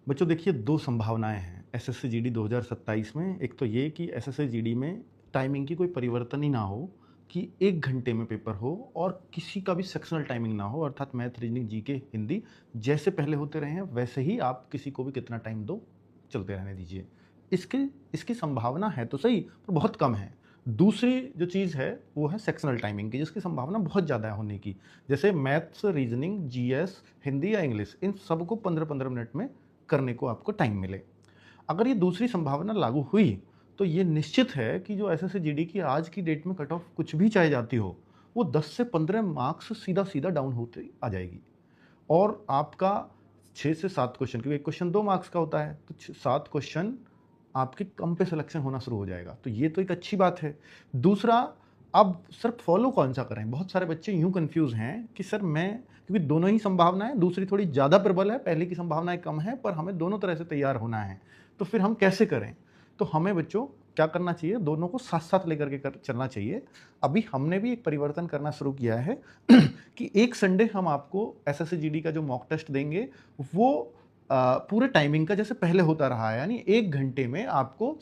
बच्चों देखिए, 2 संभावनाएँ हैं एसएससी जीडी 2027 में। एक तो ये कि एसएससी जीडी में टाइमिंग की कोई परिवर्तन ही ना हो, कि 1 घंटे में पेपर हो और किसी का भी सेक्शनल टाइमिंग ना हो, अर्थात मैथ, रीजनिंग, जीके, हिंदी जैसे पहले होते रहे हैं वैसे ही आप किसी को भी कितना टाइम दो, चलते रहने दीजिए। इसकी इसकी संभावना है तो सही, पर बहुत कम है। दूसरी जो चीज़ है वो है सेक्शनल टाइमिंग की, जिसकी संभावना बहुत ज़्यादा होने की। जैसे मैथ्स, रीजनिंग, जीएस, हिंदी या इंग्लिश, इन सबको 15-15 मिनट में करने को आपको टाइम मिले। अगर ये दूसरी संभावना लागू हुई तो ये निश्चित है कि जो एसएससी जीडी की आज की डेट में कट ऑफ कुछ भी चाहे जाती हो, वो 10 से 15 मार्क्स सीधा-सीधा डाउन होती आ जाएगी। और आपका 6 से 7 क्वेश्चन, क्योंकि एक क्वेश्चन 2 मार्क्स का होता है, तो 7 क्वेश्चन आपके कम पे सिलेक्शन होना शुरू हो जाएगा। तो ये तो एक अच्छी बात है। दूसरा, अब सर फॉलो कौन-सा करें? बहुत सारे बच्चे यूँ कन्फ्यूज़ हैं कि सर मैं, क्योंकि दोनों ही संभावनाएँ, दूसरी थोड़ी ज़्यादा प्रबल है, पहले की संभावनाएँ कम हैं, पर हमें दोनों तरह से तैयार होना है। तो फिर हम कैसे करें? तो हमें बच्चों क्या करना चाहिए? दोनों को साथ-साथ लेकर के चलना चाहिए। अभी हमने भी एक परिवर्तन करना शुरू किया है कि एक संडे हम आपको एसएससी जीडी का जो मॉक टेस्ट देंगे, वो पूरे टाइमिंग का जैसे पहले होता रहा है, यानी 1 घंटे में आपको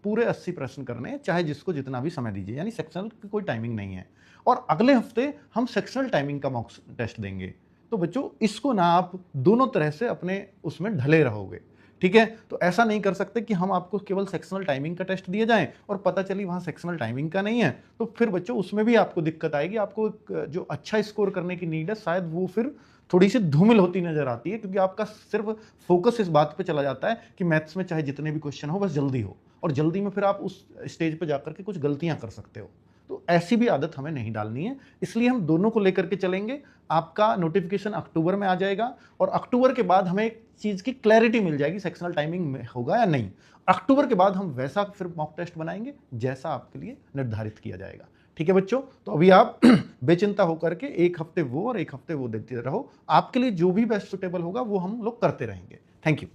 पूरे 80 प्रश्न करने हैं, चाहे जिसको जितना भी समय दीजिए, यानी सेक्शनल की कोई टाइमिंग नहीं है। और अगले हफ्ते हम सेक्शनल टाइमिंग का मॉक टेस्ट देंगे। तो बच्चों इसको ना आप दोनों तरह से अपने उसमें ढले रहोगे, ठीक है? तो ऐसा नहीं कर सकते कि हम आपको केवल सेक्शनल टाइमिंग का टेस्ट दिए जाएँ और पता चली वहाँ सेक्शनल टाइमिंग का नहीं है, तो फिर बच्चों उसमें भी आपको दिक्कत आएगी। आपको एक जो अच्छा स्कोर करने की नीड है, शायद वो फिर थोड़ी-सी धूमिल होती नज़र आती है, क्योंकि आपका सिर्फ़ फ़ोकस इस बात पे चला जाता है कि मैथ्स में चाहे जितने भी क्वेश्चन हो, बस जल्दी हो, और जल्दी में फिर आप उस स्टेज पे जाकर के कुछ गलतियाँ कर सकते हो। तो ऐसी भी आदत हमें नहीं डालनी है, इसलिए हम दोनों को लेकर के चलेंगे। आपका नोटिफ़िकेशन अक्टूबर में आ जाएगा और अक्टूबर के बाद हमें एक चीज़ की क्लैरिटी मिल जाएगी सेक्शनल टाइमिंग में होगा या नहीं। अक्टूबर के बाद हम वैसा फिर मॉक टेस्ट बनाएँगे जैसा आपके लिए निर्धारित किया जाएगा। ठीक है बच्चों? तो अभी आप बेचिंता होकर के 1 हफ्ते वो और 1 हफ्ते वो देते रहो। आपके लिए जो भी बेस्ट सूटेबल होगा वो हम लोग करते रहेंगे। Thank you.